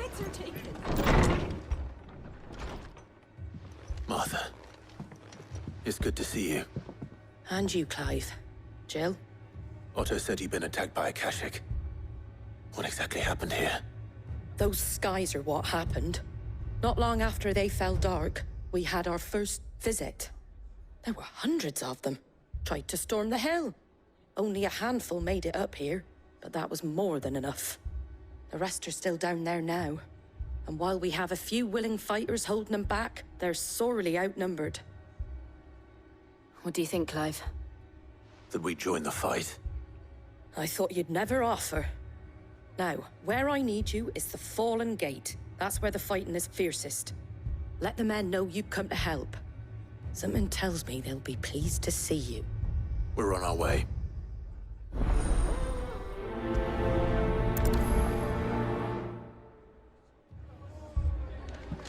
Beds are taken. Martha, it's good to see you. And you, Clive. Jill? Otto said you'd been attacked by a Kashik. What exactly happened here? Those skies are what happened. Not long after they fell dark, we had our first visit. There were hundreds of them. Tried to storm the hill. Only a handful made it up here, but that was more than enough. The rest are still down there now. And while we have a few willing fighters holding them back, they're sorely outnumbered. What do you think, Clive? That we join the fight? I thought you'd never offer. Now, where I need you is the Fallen Gate. That's where the fighting is fiercest. Let the men know you come to help. Something tells me they'll be pleased to see you. We're on our way.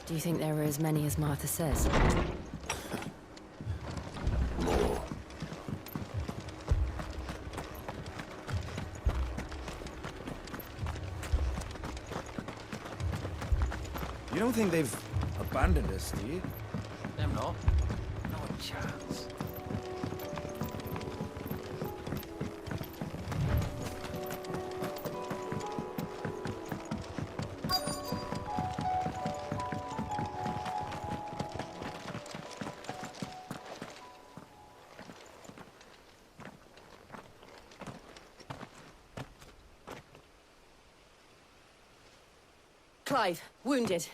Do you think there were as many as Martha says? More. You don't think they've abandoned us, do you? Them not. Not a chance. Clive, wounded.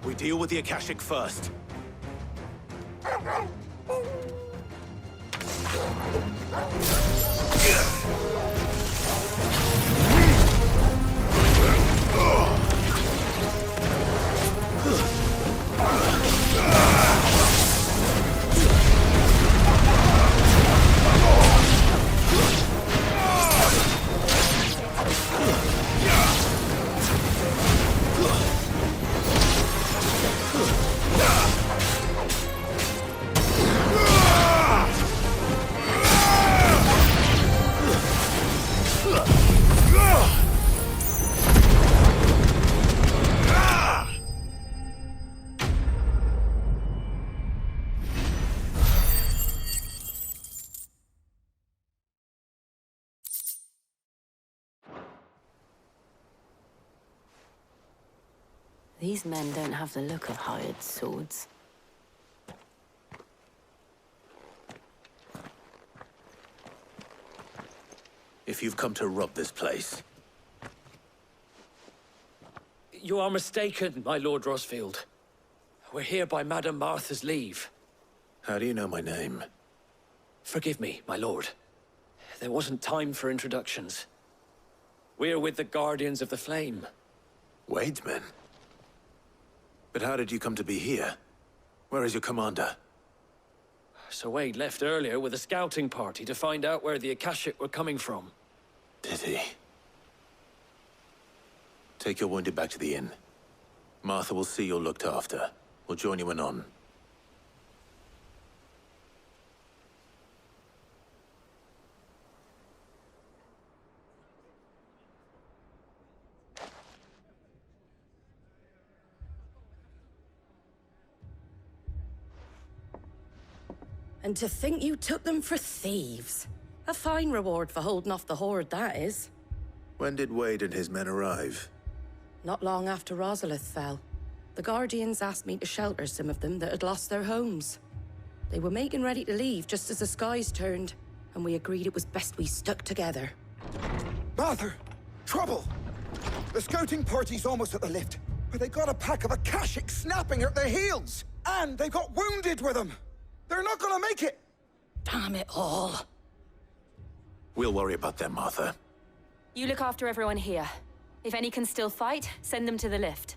We deal with the Akashic first. These men don't have the look of hired swords. If you've come to rob this place, You are mistaken, my Lord Rosfield. We're here by Madame Martha's leave. how do you know my name? Forgive me, my lord. There wasn't time for introductions. We're with the Guardians of the Flame. Wade's men? But how did you come to be here? Where is your commander? Sir Wade left earlier with a scouting party to find out where the Akashic were coming from. Did he? Take your wounded back to the inn. Martha will see you're looked after. We'll join you anon. And to think you took them for thieves. A fine reward for holding off the horde, that is. When did Wade and his men arrive? Not long after Rosalith fell. The Guardians asked me to shelter some of them that had lost their homes. They were making ready to leave just as the skies turned, and we agreed it was best we stuck together. Martha! Trouble! The scouting party's almost at the lift, but they got a pack of Akashic snapping at their heels! And they've got wounded with them! They're not gonna make it! Damn it all. We'll worry about them, Martha. You look after everyone here. If any can still fight, send them to the lift.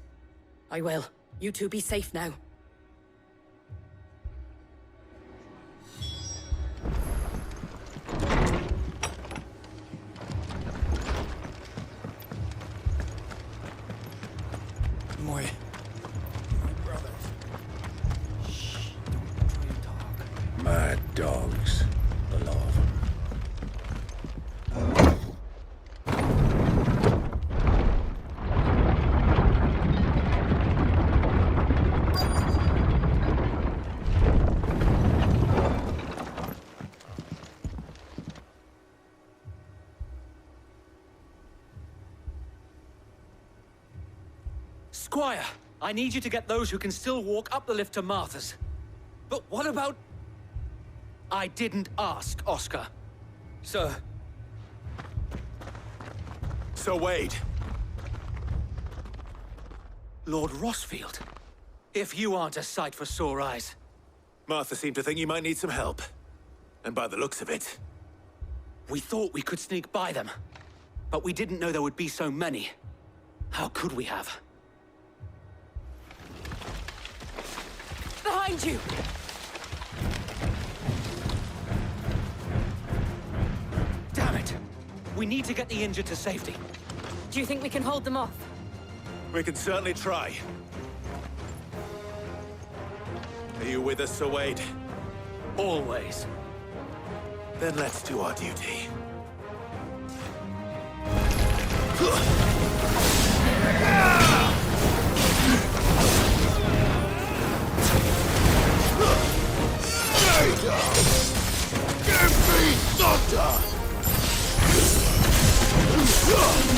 I will. You two be safe now. My brothers. Shh, don't try and talk. Mad dogs. The lot of them. Squire, I need you to get those who can still walk up the lift to Martha's. But what about... I didn't ask, Oscar. Sir. So Wade. Lord Rossfield. If you aren't a sight for sore eyes. Martha seemed to think you might need some help. And by the looks of it... We thought we could sneak by them. But we didn't know there would be so many. How could we have? Behind you! Damn it! We need to get the injured to safety. Do you think we can hold them off? We can certainly try. Are you with us, Sir Wade? Always. Then let's do our duty. Give me thunder! Slow.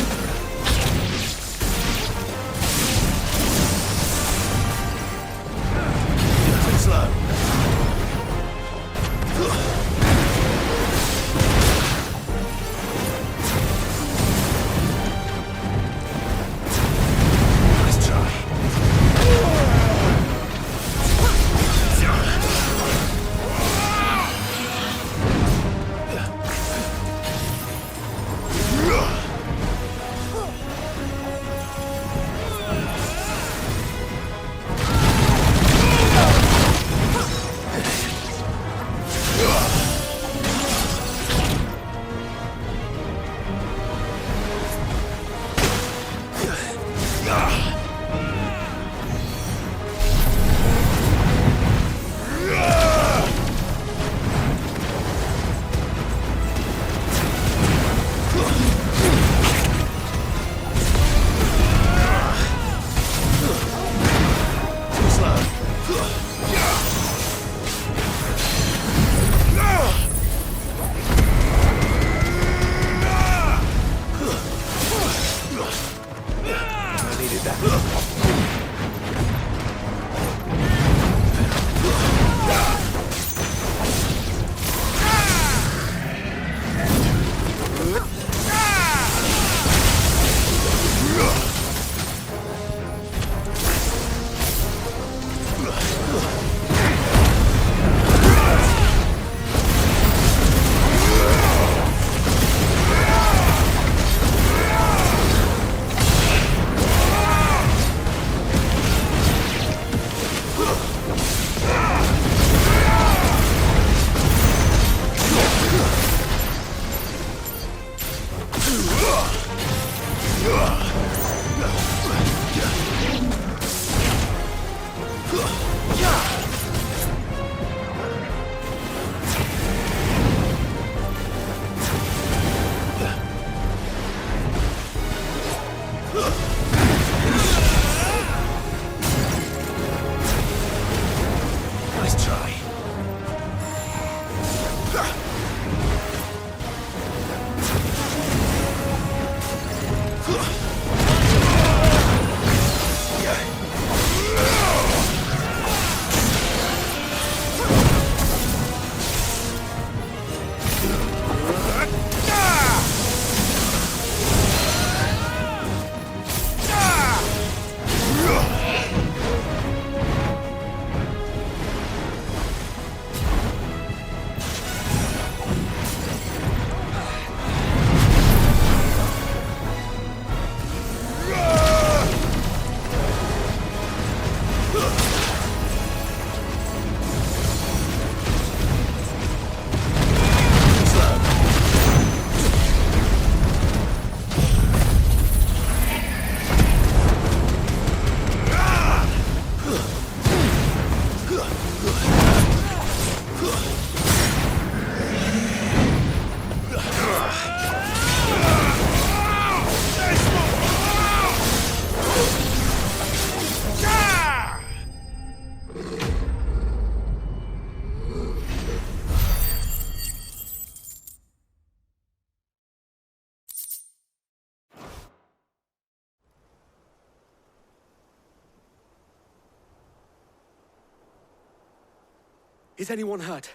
Is anyone hurt?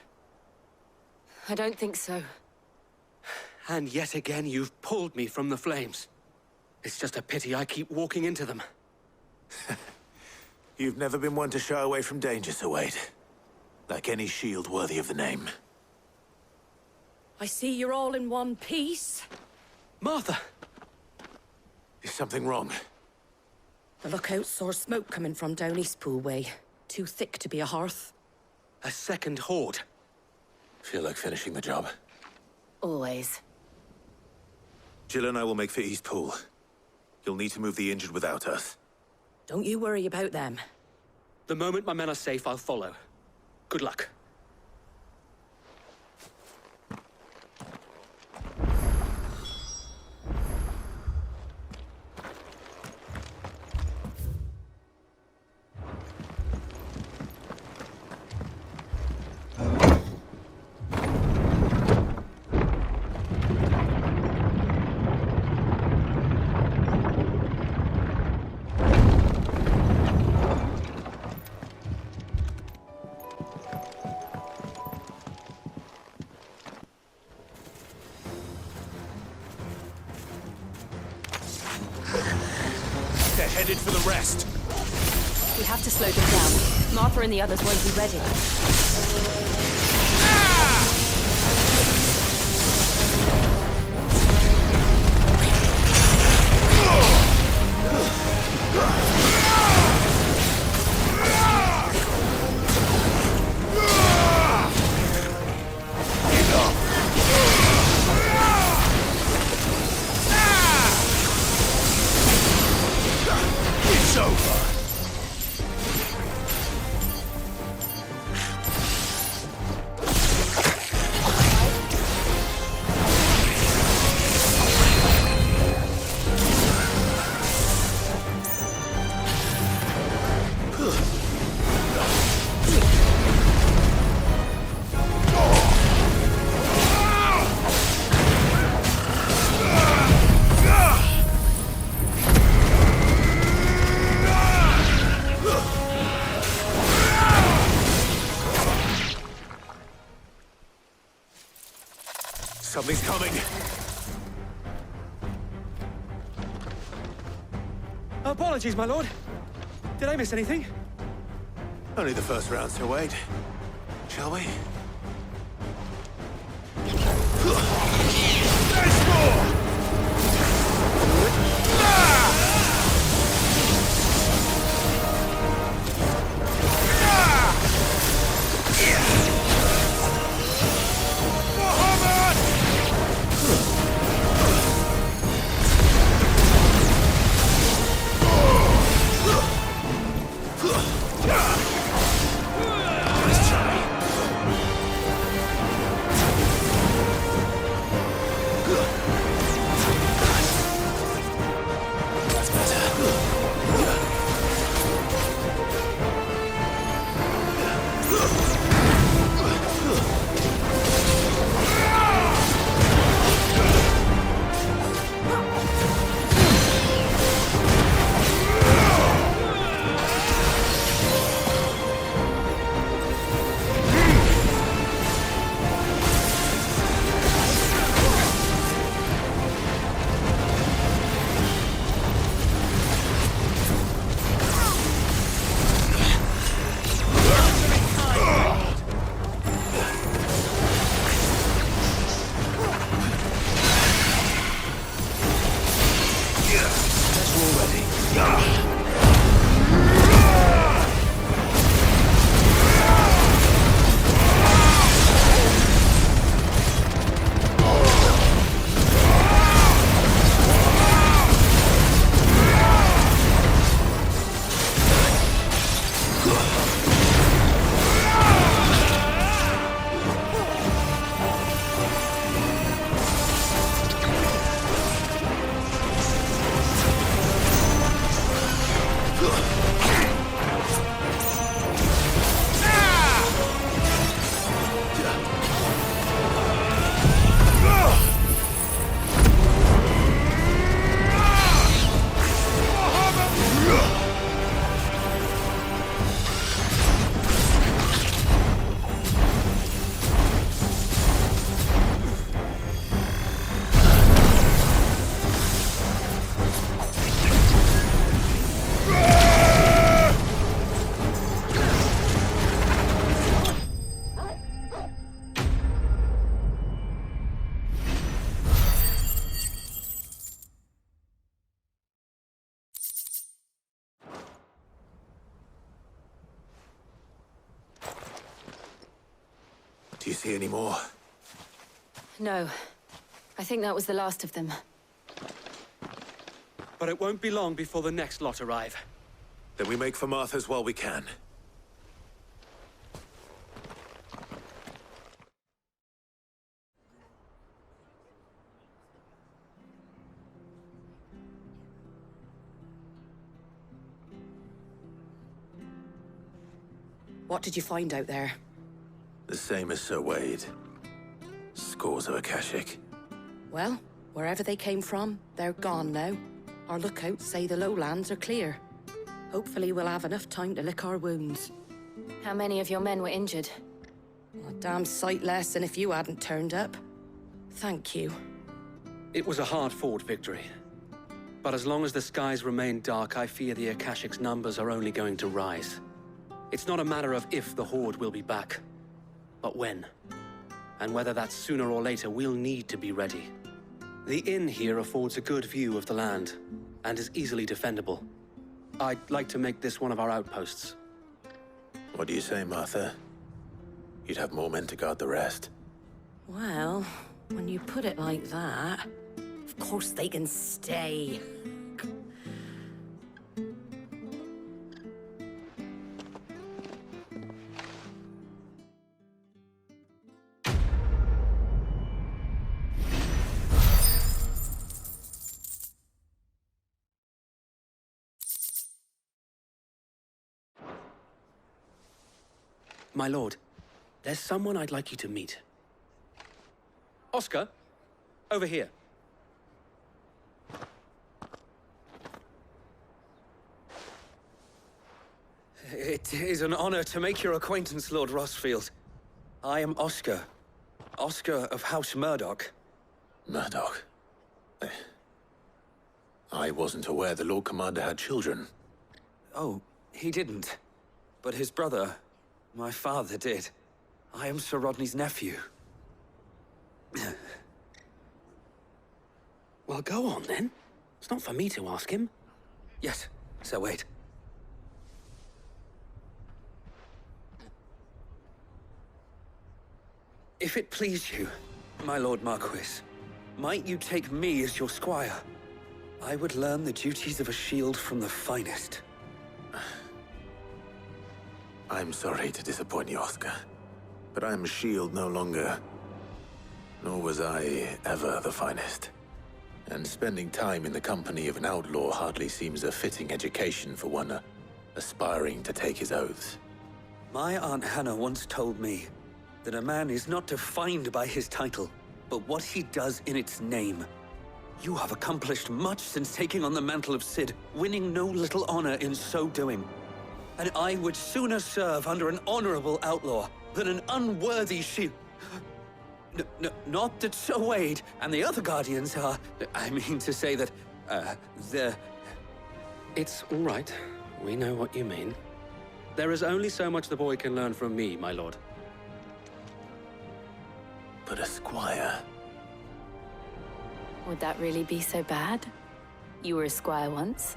I don't think so. And yet again, you've pulled me from the flames. It's just a pity I keep walking into them. You've never been one to shy away from danger, Sir Wade. Like any shield worthy of the name. I see you're all in one piece. Martha! Is something wrong? The lookout saw smoke coming from down Eastpool way. Too thick to be a hearth. A second horde. Feel like finishing the job. Always. Jill and I will make for Eastpool. You'll need to move the injured without us. Don't you worry about them. The moment my men are safe, I'll follow. Good luck. They're headed for the rest. We have to slow them down. Martha and the others won't be ready. It's over. Something's coming. Apologies, my lord. Did I miss anything? Only the first round, Sir Wade. Shall we? There's more! Do you see any more? No. I think that was the last of them. But it won't be long before the next lot arrive. Then we make for Martha's while we can. What did you find out there? The same as Sir Wade. Scores of Akashic. Well, wherever they came from, they're gone now. Our lookouts say the lowlands are clear. Hopefully we'll have enough time to lick our wounds. How many of your men were injured? A damn sight less than if you hadn't turned up. Thank you. It was a hard-fought victory. But as long as the skies remain dark, I fear the Akashic's numbers are only going to rise. It's not a matter of if the Horde will be back, but when. And whether that's sooner or later, we'll need to be ready. The inn here affords a good view of the land, and is easily defendable. I'd like to make this one of our outposts. What do you say, Martha? You'd have more men to guard the rest. Well, when you put it like that, of course they can stay. My lord, there's someone I'd like you to meet. Oscar, over here. It is an honor to make your acquaintance, Lord Rossfield. I am Oscar. Oscar of House Murdoch. Murdoch? I wasn't aware the Lord Commander had children. Oh, he didn't. But his brother, my father, did. I am Sir Rodney's nephew. Well, go on, then. It's not for me to ask him. Yes, Sir Wade. If it please you, my Lord Marquis, might you take me as your squire? I would learn the duties of a shield from the finest. I'm sorry to disappoint you, Oscar. But I'm a shield no longer. Nor was I ever the finest. And spending time in the company of an outlaw hardly seems a fitting education for one aspiring to take his oaths. My Aunt Hannah once told me that a man is not defined by his title, but what he does in its name. You have accomplished much since taking on the mantle of Cid, winning no little honor in so doing. And I would sooner serve under an honorable outlaw than an unworthy shield. Not that Sir Wade and the other Guardians are... I mean to say that, they're... It's all right. We know what you mean. There is only so much the boy can learn from me, my lord. But a squire... Would that really be so bad? You were a squire once.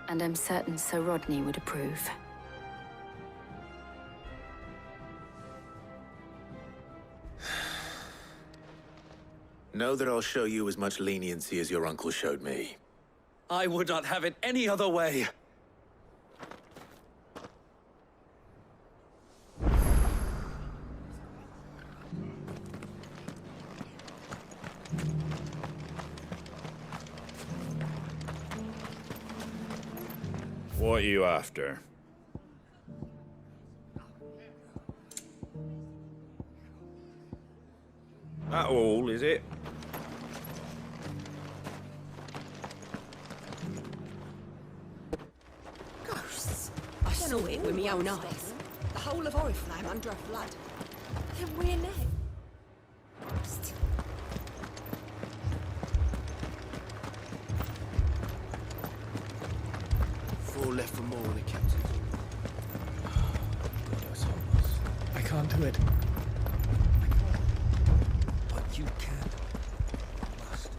And I'm certain Sir Rodney would approve. Know that I'll show you as much leniency as your uncle showed me. I would not have it any other way. What are you after? That all, is it? Ghosts. I saw it with my own eyes. The whole of Oriflamme under a flood. Then we're next. Ghost. 4 left from more than the captain. I can't do it. But you can. You must.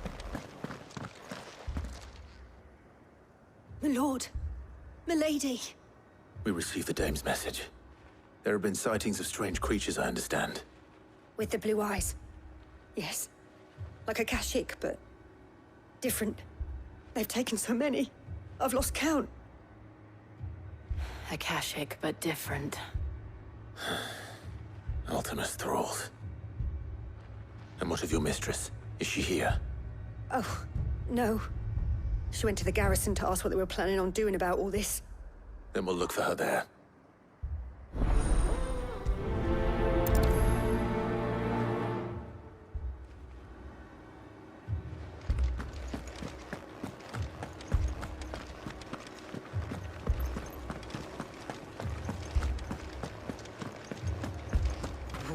My lord. My lady. We received the dame's message. There have been sightings of strange creatures, I understand. With the blue eyes. Yes. Like a Kashyyyk, but different. They've taken so many. I've lost count. A Kashyyyk, but different. Ultima's thralls. And what of your mistress? Is she here? Oh, no. She went to the garrison to ask what they were planning on doing about all this. Then we'll look for her there.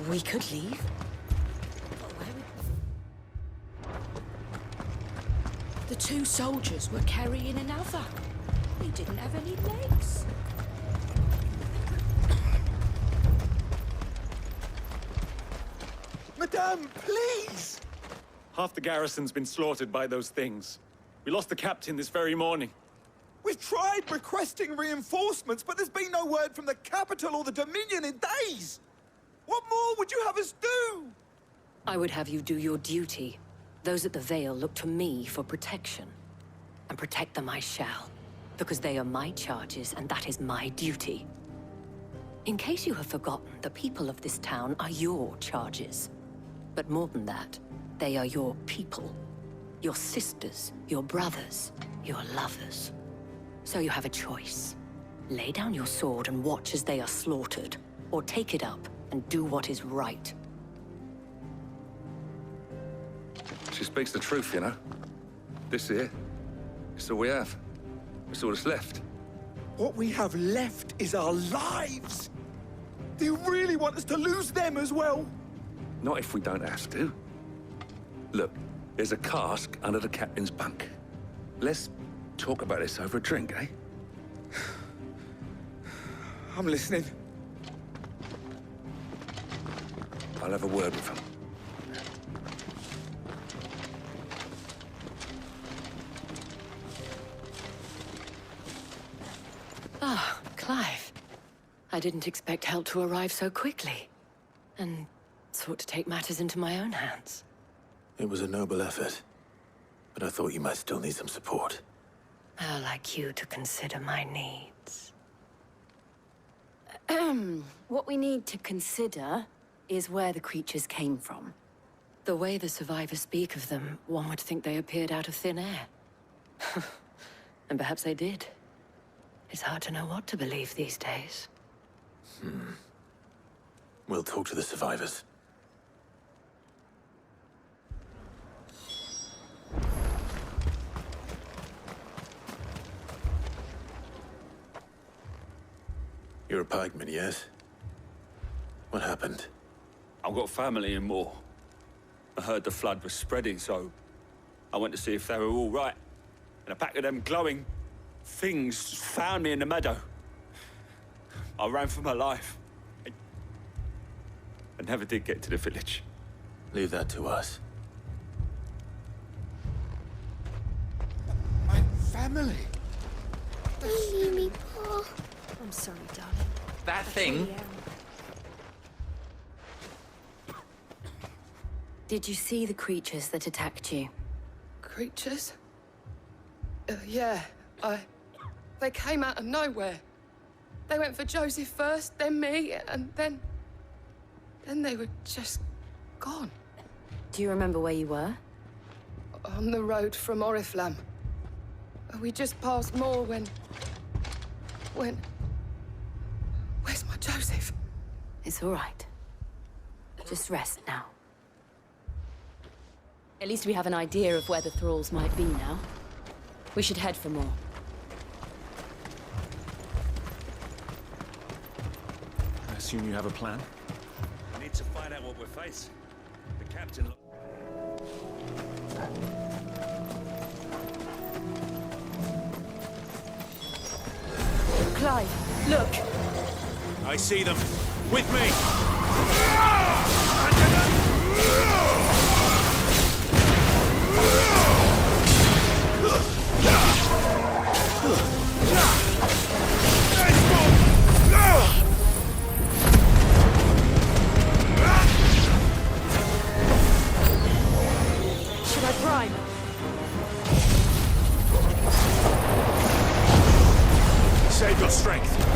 We could leave. The two soldiers were carrying another. He didn't have any legs. Madame, please! Half the garrison's been slaughtered by those things. We lost the captain this very morning. We've tried requesting reinforcements, but there's been no word from the capital or the Dominion in days! What more would you have us do? I would have you do your duty. Those at the Vale look to me for protection. And protect them I shall. Because they are my charges, and that is my duty. In case you have forgotten, the people of this town are your charges. But more than that, they are your people. Your sisters, your brothers, your lovers. So you have a choice. Lay down your sword and watch as they are slaughtered, or take it up and do what is right. She speaks the truth, you know. This here, it's all we have. It's all that's left. What we have left is our lives! Do you really want us to lose them as well? Not if we don't have to. Look, there's a cask under the captain's bunk. Let's talk about this over a drink, eh? I'm listening. I'll have a word with him. Ah, Clive. I didn't expect help to arrive so quickly. And sought to take matters into my own hands. It was a noble effort, but I thought you might still need some support. I'd like you to consider my needs. What we need to consider is where the creatures came from. The way the survivors speak of them, one would think they appeared out of thin air. And perhaps they did. It's hard to know what to believe these days. We'll talk to the survivors. You're a pikeman, yes? What happened? I've got family in Moor. I heard the flood was spreading, so I went to see if they were all right. And a pack of them glowing things found me in the meadow. I ran for my life. I never did get to the village. Leave that to us. My family! Mimi, Paul. I'm sorry, darling. That thing? Did you see the creatures that attacked you? Creatures? Yeah, They came out of nowhere. They went for Joseph first, then me, and then they were just gone. Do you remember where you were? On the road from Oriflamme. We just passed Moor when... Where's my Joseph? It's all right. Just rest now. At least we have an idea of where the thralls might be now. We should head for more. I assume you have a plan? I need to find out what we're facing. The captain... Clive, look! I see them. With me! crime. Save your strength.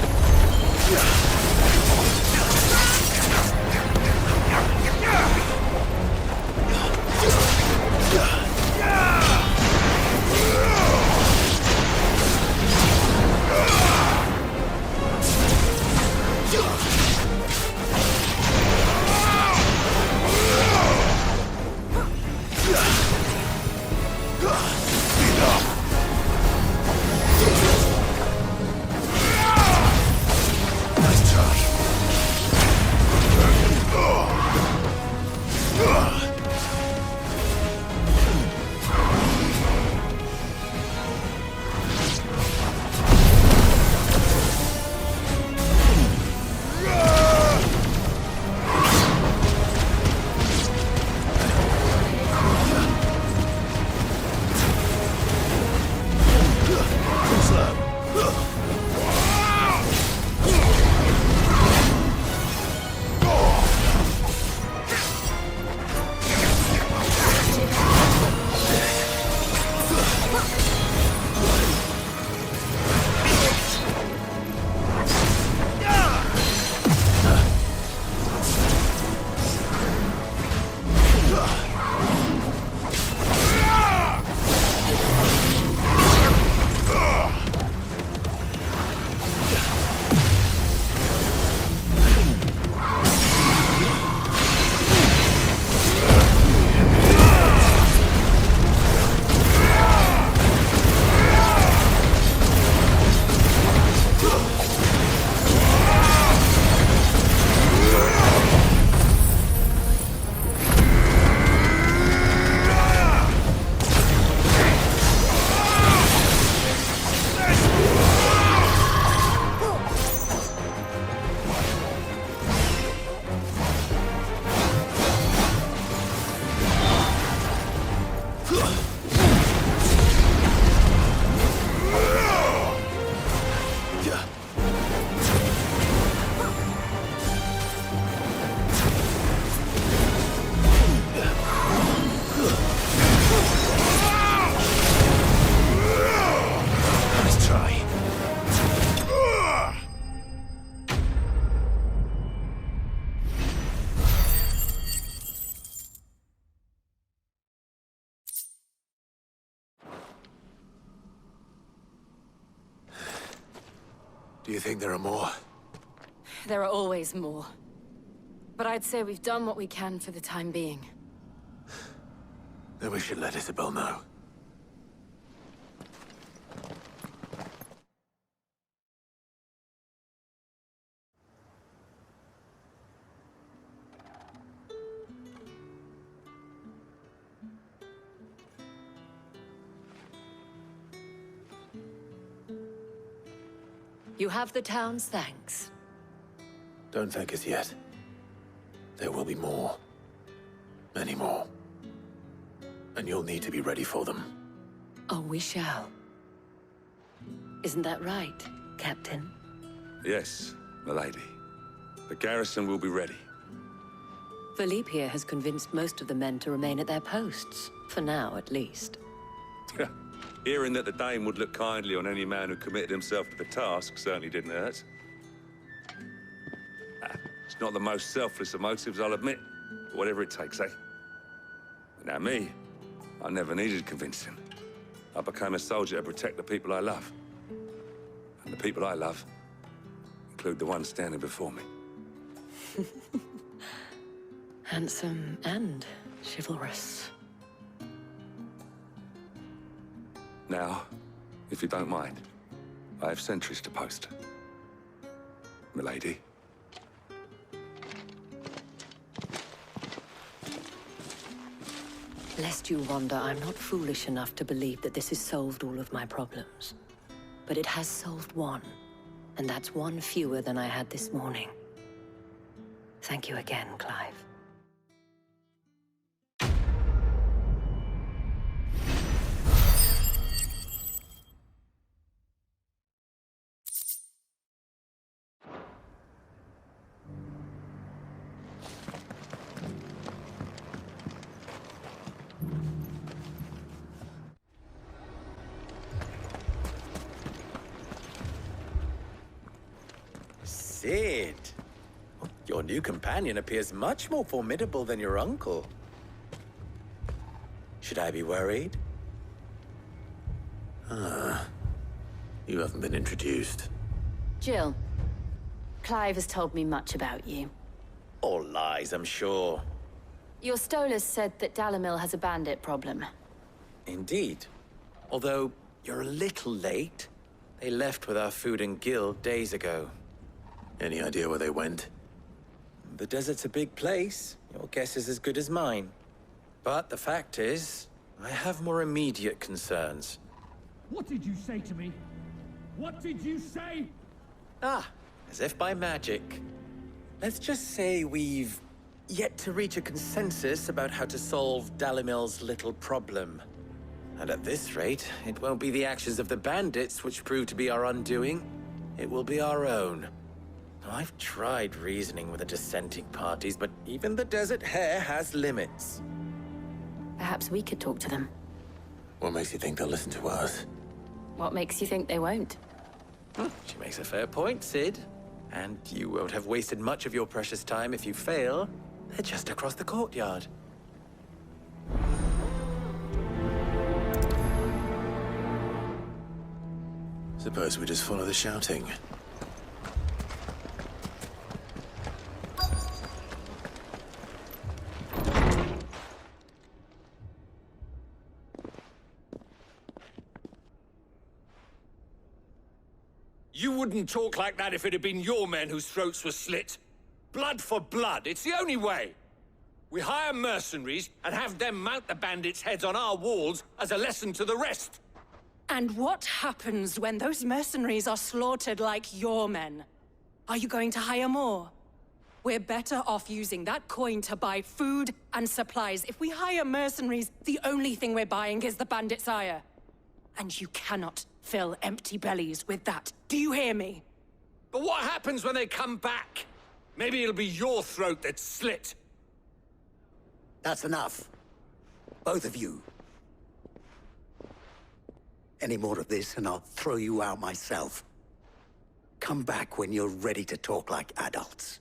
Do you think there are more? There are always more. But I'd say we've done what we can for the time being. Then we should let Isabel know. You have the town's thanks. Don't thank us yet. There will be more. Many more. And you'll need to be ready for them. Oh, we shall. Isn't that right, Captain? Yes, milady. The garrison will be ready. Philippe here has convinced most of the men to remain at their posts. For now, at least. Hearing that the Dane would look kindly on any man who committed himself to the task certainly didn't hurt. It's not the most selfless of motives, I'll admit. But whatever it takes, eh? Now me, I never needed convincing. I became a soldier to protect the people I love. And the people I love include the one standing before me. Handsome and chivalrous. Now, if you don't mind, I have sentries to post. Milady. Lest you wonder, I'm not foolish enough to believe that this has solved all of my problems. But it has solved one, and that's one fewer than I had this morning. Thank you again, Clive. Sid. Your new companion appears much more formidable than your uncle. Should I be worried? You haven't been introduced. Jill, Clive has told me much about you. All lies, I'm sure. Your Stolas said that Dalamil has a bandit problem. Indeed. Although, you're a little late. They left with our food and guild days ago. Any idea where they went? The desert's a big place. Your guess is as good as mine. But the fact is, I have more immediate concerns. What did you say to me? What did you say? Ah, as if by magic. Let's just say we've yet to reach a consensus about how to solve Dalamil's little problem. And at this rate, it won't be the actions of the bandits which prove to be our undoing. It will be our own. I've tried reasoning with the dissenting parties, but even the Desert Hare has limits. Perhaps we could talk to them. What makes you think they'll listen to us? What makes you think they won't? She makes a fair point, Sid. And you won't have wasted much of your precious time if you fail. They're just across the courtyard. Suppose we just follow the shouting. You wouldn't talk like that if it had been your men whose throats were slit. Blood for blood, it's the only way. We hire mercenaries and have them mount the bandits' heads on our walls as a lesson to the rest. And what happens when those mercenaries are slaughtered like your men? Are you going to hire more? We're better off using that coin to buy food and supplies. If we hire mercenaries, the only thing we're buying is the bandits' ire. And you cannot fill empty bellies with that. Do you hear me? But what happens when they come back? Maybe it'll be your throat that's slit. That's enough. Both of you. Any more of this and I'll throw you out myself. Come back when you're ready to talk like adults.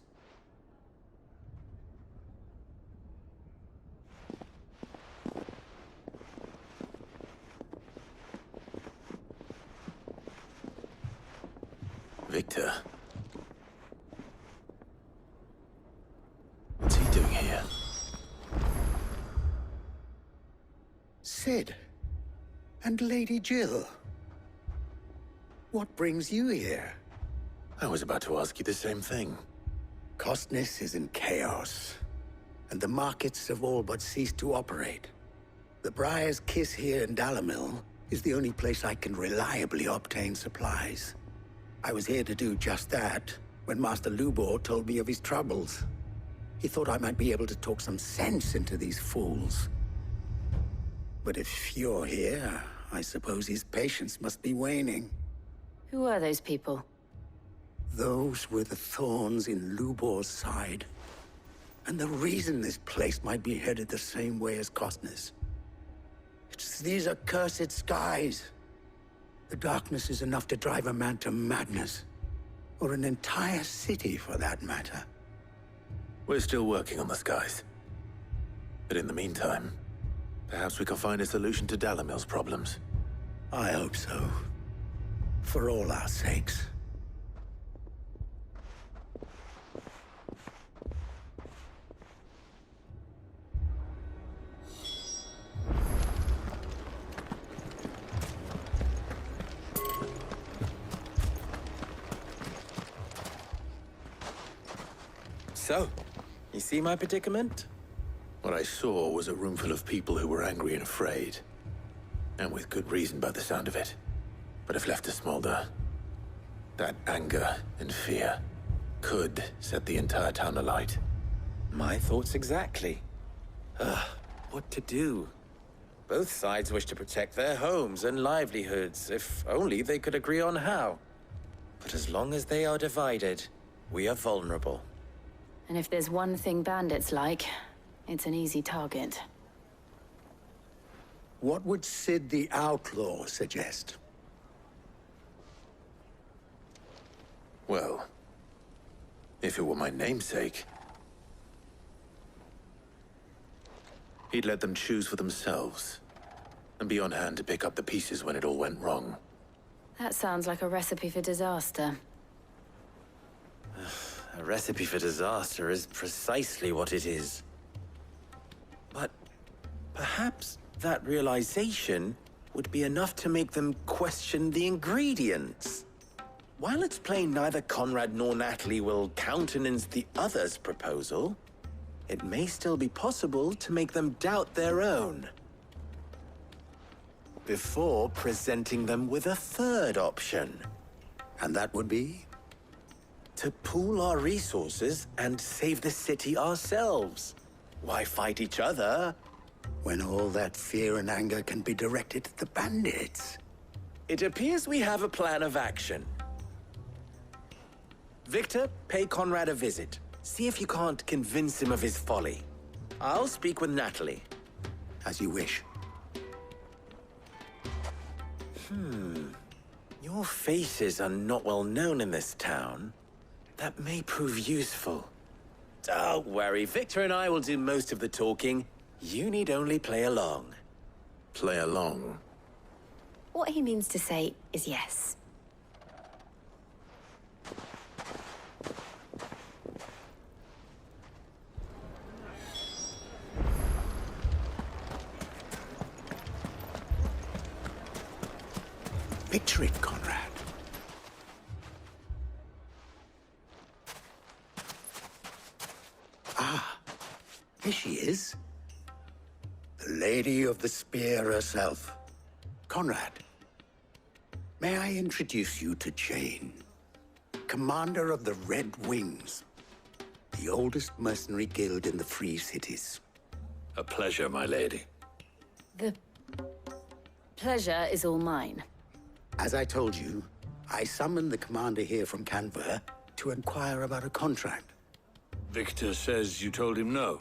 Victor. What's he doing here? Sid. And Lady Jill. What brings you here? I was about to ask you the same thing. Costness is in chaos, and the markets have all but ceased to operate. The Briar's Kiss here in Dalamil is the only place I can reliably obtain supplies. I was here to do just that when Master Lubor told me of his troubles. He thought I might be able to talk some sense into these fools. But if you're here, I suppose his patience must be waning. Who are those people? Those were the thorns in Lubor's side. And the reason this place might be headed the same way as Costness. It's these accursed skies. The darkness is enough to drive a man to madness. Or an entire city, for that matter. We're still working on the skies. But in the meantime, perhaps we can find a solution to Dalamil's problems. I hope so. For all our sakes. So, you see my predicament? What I saw was a room full of people who were angry and afraid. And with good reason by the sound of it. But if left to smolder, that anger and fear could set the entire town alight. My thoughts exactly. What to do? Both sides wish to protect their homes and livelihoods, if only they could agree on how. But as long as they are divided, we are vulnerable. And if there's one thing bandits like, it's an easy target. What would Sid the Outlaw suggest? Well, If it were my namesake, he'd let them choose for themselves, and be on hand to pick up the pieces when it all went wrong. That sounds like a recipe for disaster. A recipe for disaster is precisely what it is. But perhaps that realization would be enough to make them question the ingredients. While it's plain neither Conrad nor Natalie will countenance the other's proposal, it may still be possible to make them doubt their own. Before presenting them with a third option. And that would be? To pool our resources and save the city ourselves. Why fight each other? When all that fear and anger can be directed at the bandits. It appears we have a plan of action. Victor, pay Conrad a visit. See if you can't convince him of his folly. I'll speak with Natalie. As you wish. Your faces are not well known in this town. That may prove useful. Don't worry, Victor and I will do most of the talking. You need only play along. Play along? What he means to say is yes. Picture it, Conrad. Ah, here she is. The Lady of the Spear herself. Conrad, may I introduce you to Jane, commander of the Red Wings, the oldest mercenary guild in the Free Cities. A pleasure, my lady. The pleasure is all mine. As I told you, I summoned the commander here from Canver to inquire about a contract. Victor says you told him no.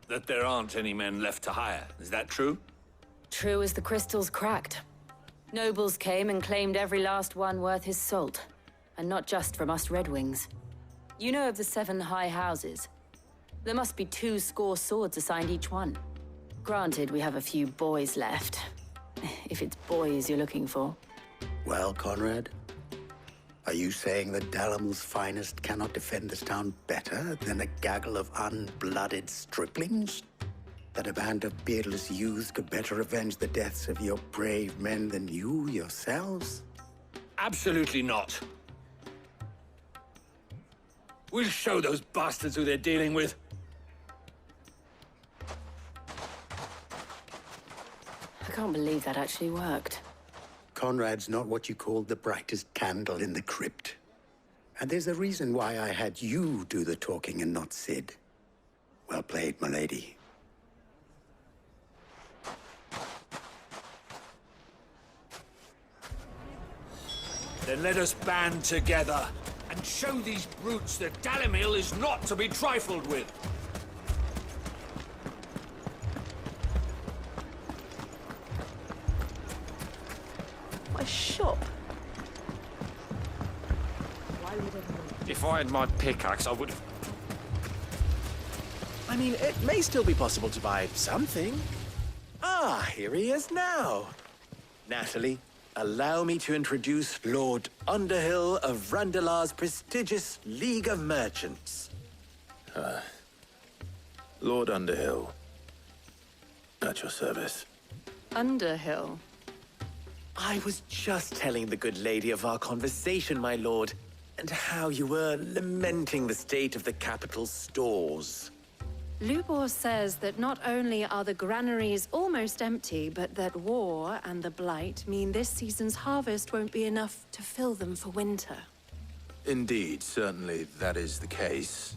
That there aren't any men left to hire. Is that true? True as the crystals cracked. Nobles came and claimed every last one worth his salt. And not just from us Red Wings. You know of the 7 high houses. There must be 2 swords assigned each one. Granted, we have a few boys left. If it's boys you're looking for. Well, Conrad, are you saying that Dalamel's finest cannot defend this town better than a gaggle of unblooded striplings? That a band of beardless youths could better avenge the deaths of your brave men than you yourselves? Absolutely not. We'll show those bastards who they're dealing with. I can't believe that actually worked. Conrad's not what you called the brightest candle in the crypt. And there's a reason why I had you do the talking and not Sid. Well played, my lady. Then let us band together and show these brutes that Dalimil is not to be trifled with. A shop? If I had my pickaxe, I would have... I mean, it may still be possible to buy something. Ah, here he is now. Natalie, allow me to introduce Lord Underhill of Randalar's prestigious League of Merchants. Lord Underhill. At your service. Underhill? I was just telling the good lady of our conversation, my lord, and how you were lamenting the state of the capital's stores. Lubor says that not only are the granaries almost empty, but that war and the Blight mean this season's harvest won't be enough to fill them for winter. Indeed, certainly that is the case.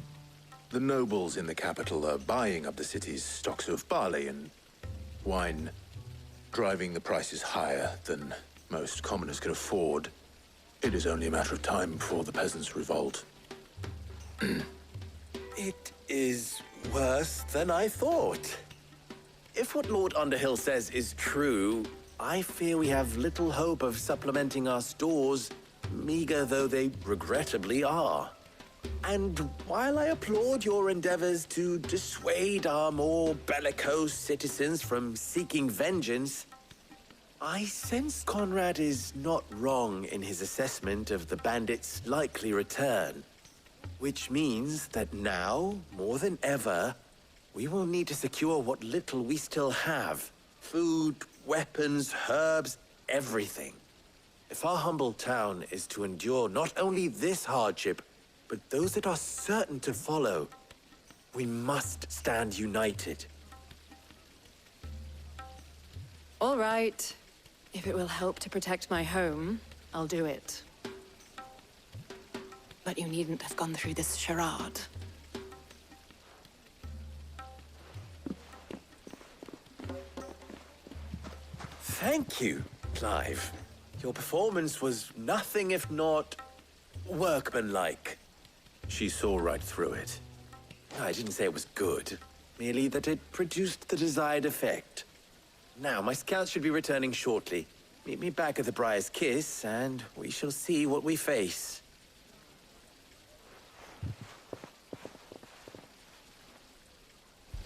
The nobles in the capital are buying up the city's stocks of barley and wine, driving the prices higher than most commoners can afford. It is only a matter of time before the peasants revolt. It is worse than I thought. If what Lord Underhill says is true, I fear we have little hope of supplementing our stores, meager though they regrettably are. And while I applaud your endeavors to dissuade our more bellicose citizens from seeking vengeance, I sense Conrad is not wrong in his assessment of the bandits' likely return. Which means that now, more than ever, we will need to secure what little we still have. Food, weapons, herbs, everything. If our humble town is to endure not only this hardship, but those that are certain to follow, we must stand united. All right. If it will help to protect my home, I'll do it. But you needn't have gone through this charade. Thank you, Clive. Your performance was nothing if not workmanlike. She saw right through it. I didn't say it was good, merely that it produced the desired effect. Now, my scouts should be returning shortly. Meet me back at the Briar's Kiss, and we shall see what we face.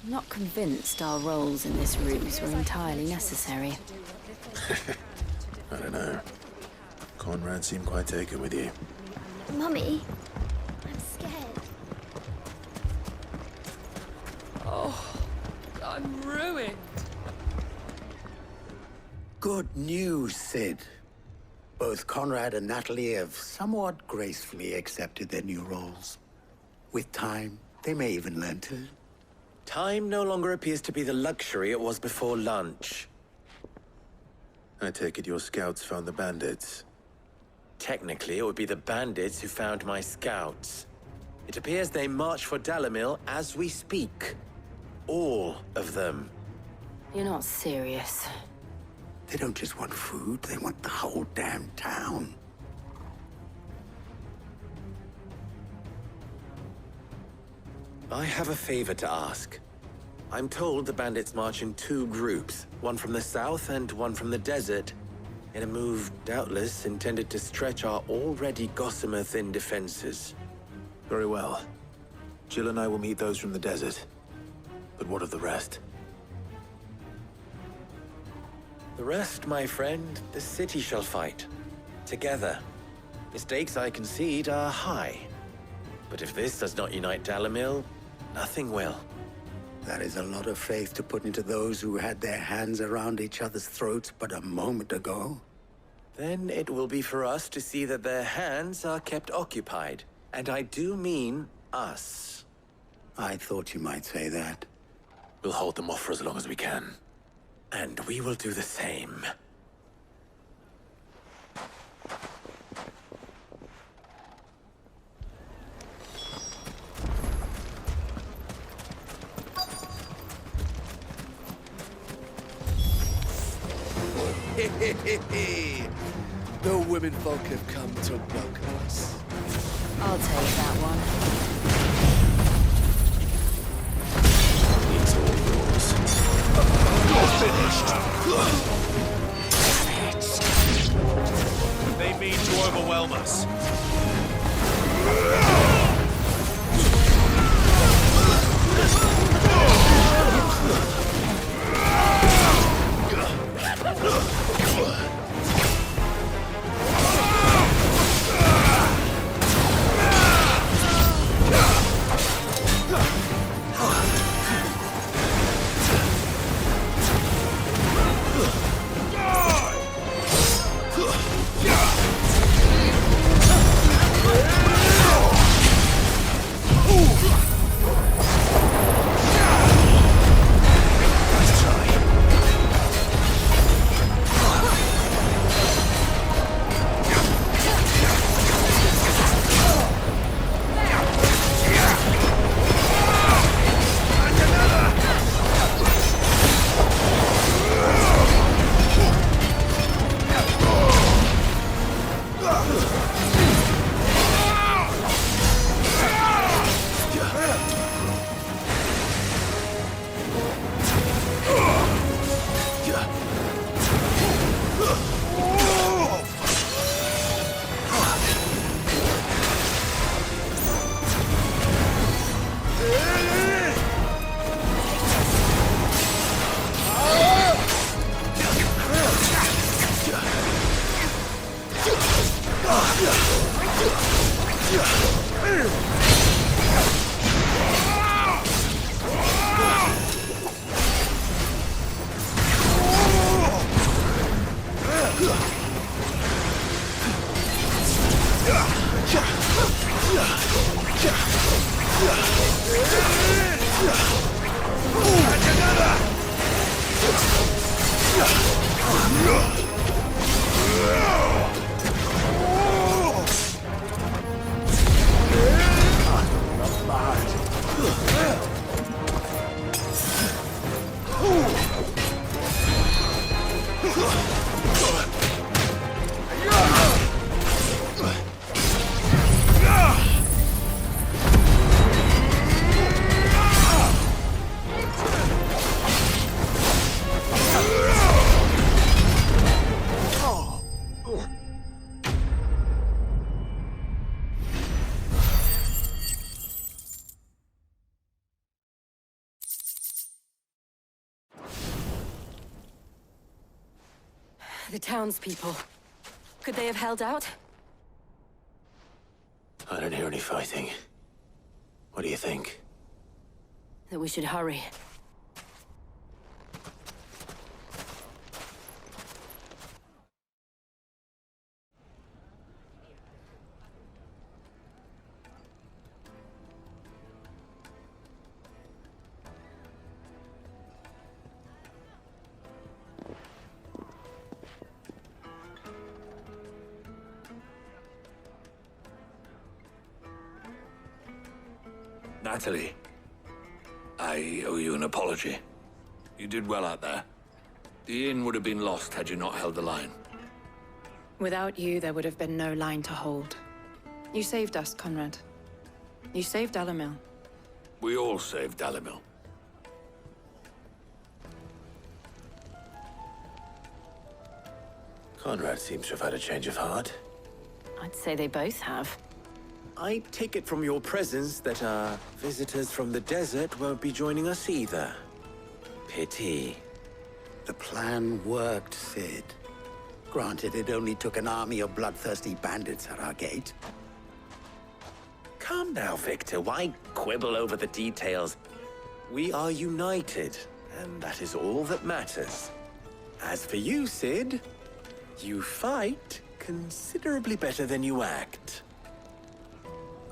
I'm not convinced our roles in this ruse were entirely necessary. I don't know. Conrad seemed quite taken with you. Mummy, I'm scared. Oh, I'm ruined. Good news, Sid. Both Conrad and Natalie have somewhat gracefully accepted their new roles. With time, they may even learn to. Time no longer appears to be the luxury it was before lunch. I take it your scouts found the bandits. Technically, it would be the bandits who found my scouts. It appears they march for Dalimil as we speak. All of them. You're not serious. They don't just want food, they want the whole damn town. I have a favor to ask. I'm told the bandits march in two groups, one from the south and one from the desert, in a move doubtless intended to stretch our already gossamer-thin defenses. Very well. Jill and I will meet those from the desert. But what of the rest? The rest, my friend, the city shall fight. Together. The stakes, I concede, are high. But if this does not unite Dalimil, nothing will. That is a lot of faith to put into those who had their hands around each other's throats but a moment ago. Then it will be for us to see that their hands are kept occupied. And I do mean us. I thought you might say that. We'll hold them off for as long as we can. And we will do the same. The women folk have come to welcome us. I'll take that one. It's all yours. You're finished. They mean to overwhelm us. The townspeople. Could they have held out? I don't hear any fighting. What do you think? That we should hurry. Natalie, I owe you an apology. You did well out there. The inn would have been lost had you not held the line. Without you, there would have been no line to hold. You saved us, Conrad. You saved Dalimil. We all saved Dalimil. Conrad seems to have had a change of heart. I'd say they both have. I take it from your presence that our visitors from the desert won't be joining us either. Pity. The plan worked, Sid. Granted, it only took an army of bloodthirsty bandits at our gate. Calm now, Victor. Why quibble over the details? We are united, and that is all that matters. As for you, Sid, you fight considerably better than you act.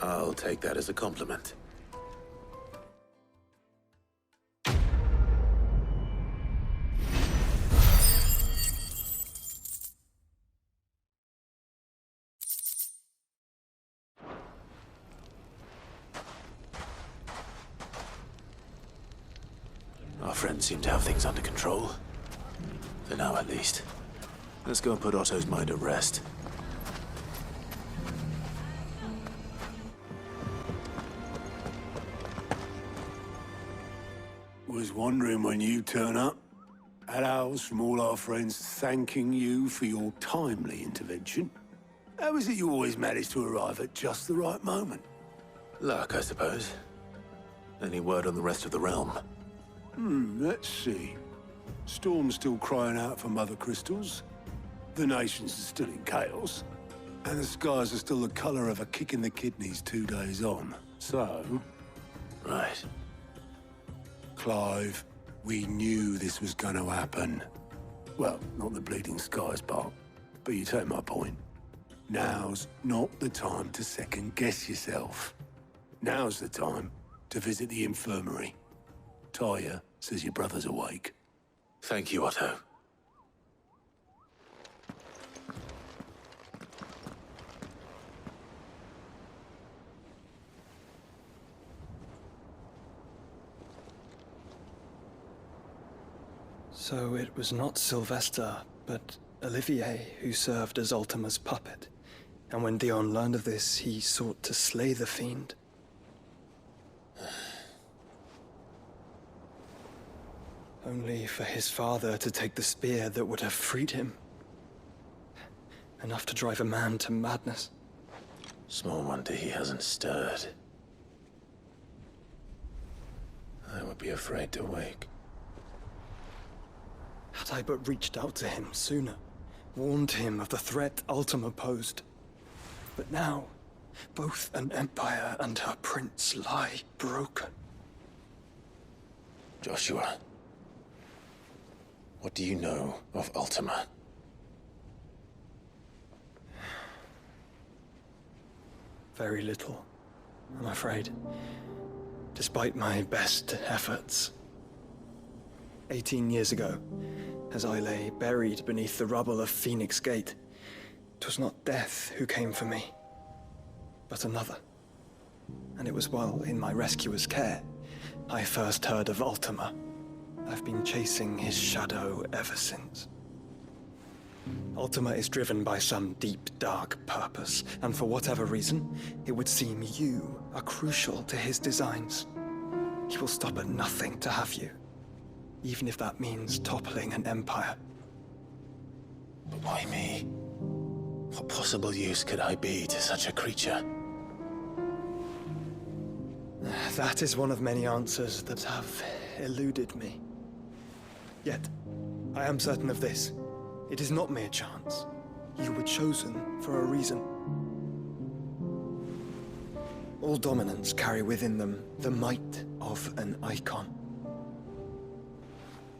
I'll take that as a compliment. Our friends seem to have things under control. For now, at least. Let's go and put Otto's mind at rest. Was wondering when you turn up. Had owls from all our friends thanking you for your timely intervention. How is it you always manage to arrive at just the right moment? Luck, I suppose. Any word on the rest of the realm? Let's see. Storm's still crying out for mother crystals. The nations are still in chaos. And the skies are still the color of a kick in the kidneys 2 days on. So... Right. Clive, we knew this was going to happen. Well, not the bleeding skies part, but you take my point. Now's not the time to second-guess yourself. Now's the time to visit the infirmary. Taya says your brother's awake. Thank you, Otto. So it was not Sylvester, but Olivier who served as Ultima's puppet. And when Dion learned of this, he sought to slay the fiend. Only for his father to take the spear that would have freed him. Enough to drive a man to madness. Small wonder he hasn't stirred. I would be afraid to wake. Had I but reached out to him sooner, warned him of the threat Ultima posed. But now, both an empire and her prince lie broken. Joshua, what do you know of Ultima? Very little, I'm afraid. Despite my best efforts. 18 years ago, as I lay buried beneath the rubble of Phoenix Gate, 'twas not death who came for me, but another. And it was while in my rescuer's care, I first heard of Ultima. I've been chasing his shadow ever since. Ultima is driven by some deep, dark purpose, and for whatever reason, it would seem you are crucial to his designs. He will stop at nothing to have you, even if that means toppling an empire. But why me? What possible use could I be to such a creature? That is one of many answers that have eluded me. Yet, I am certain of this. It is not mere chance. You were chosen for a reason. All dominants carry within them the might of an icon.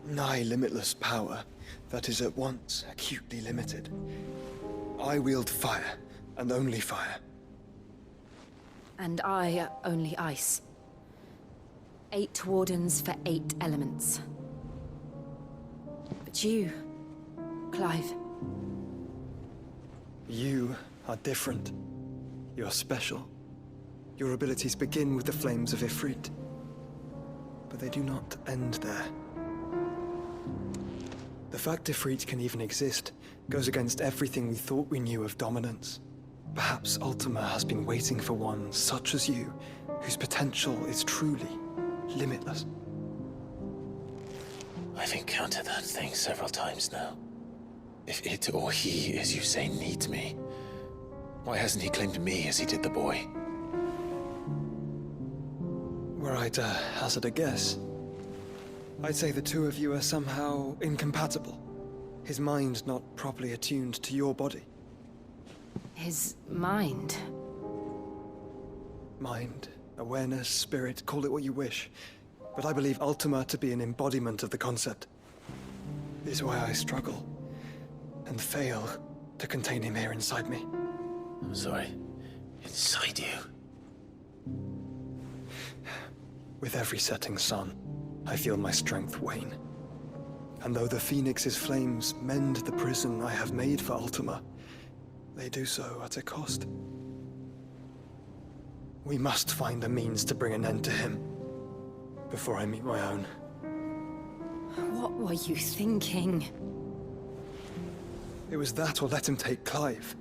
Nigh limitless power that is at once acutely limited. I wield fire, and only fire. And I only ice. 8 wardens for 8 elements. But you, Clive. You are different. You're special. Your abilities begin with the flames of Ifrit. But they do not end there. The fact Ifrit can even exist goes against everything we thought we knew of dominance. Perhaps Ultima has been waiting for one such as you, whose potential is truly limitless. I've encountered that thing several times now. If it or he, as you say, needs me, why hasn't he claimed me as he did the boy? Were I to hazard a guess, I'd say the two of you are somehow incompatible. His mind not properly attuned to your body. His mind? Mind, awareness, spirit, call it what you wish. But I believe Ultima to be an embodiment of the concept. Is why I struggle and fail to contain him here inside me. I'm sorry. Inside you? With every setting sun, I feel my strength wane. And though the Phoenix's flames mend the prison I have made for Ultima, they do so at a cost. We must find a means to bring an end to him before I meet my own. What were you thinking? It was that or let him take Clive.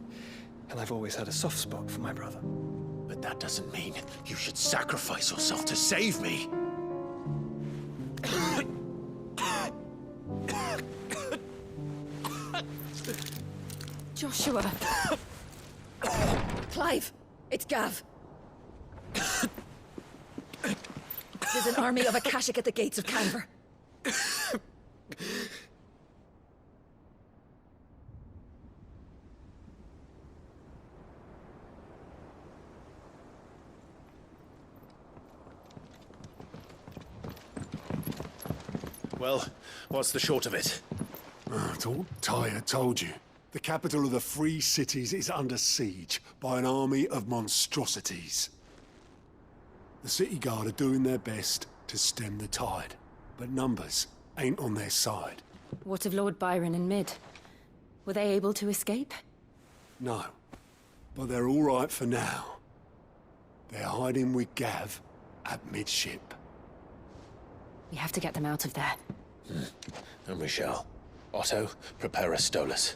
And I've always had a soft spot for my brother. But that doesn't mean you should sacrifice yourself to save me. Joshua! Clive! It's Gav! There's an army of Akashic at the gates of Canver. Well, what's the short of it? It's all Tyre told you. The capital of the Free Cities is under siege by an army of monstrosities. The city guard are doing their best to stem the tide, but numbers ain't on their side. What of Lord Byron and Mid? Were they able to escape? No, but they're all right for now. They're hiding with Gav at midship. We have to get them out of there. And we shall. Otto, prepare a Stolas.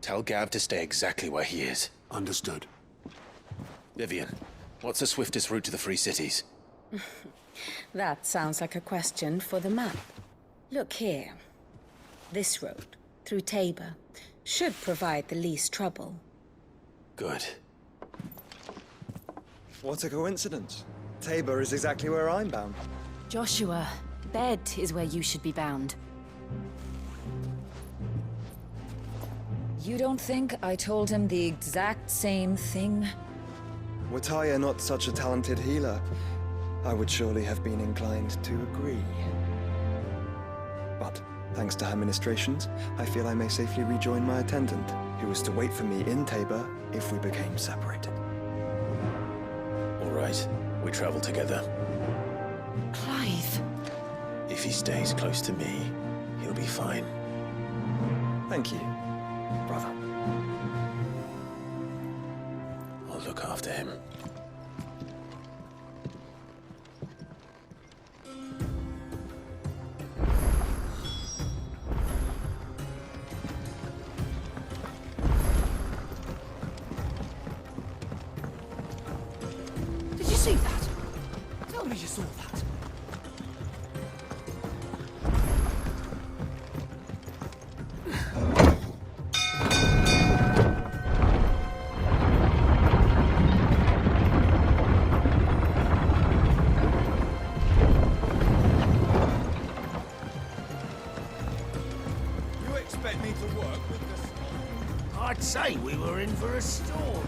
Tell Gav to stay exactly where he is. Understood. Vivian, what's the swiftest route to the Free Cities? That sounds like a question for the map. Look here. This road, through Tabor, should provide the least trouble. Good. What a coincidence. Tabor is exactly where I'm bound. Joshua, bed is where you should be bound. You don't think I told him the exact same thing? Were Tyre not such a talented healer, I would surely have been inclined to agree. But, thanks to her ministrations, I feel I may safely rejoin my attendant, who was to wait for me in Tabor if we became separated. All right, we travel together. Clive! If he stays close to me, he'll be fine. Thank you, brother. I'll look after him. Did you see that? Tell me you saw that. You expect me to work I'd say we were in for a storm.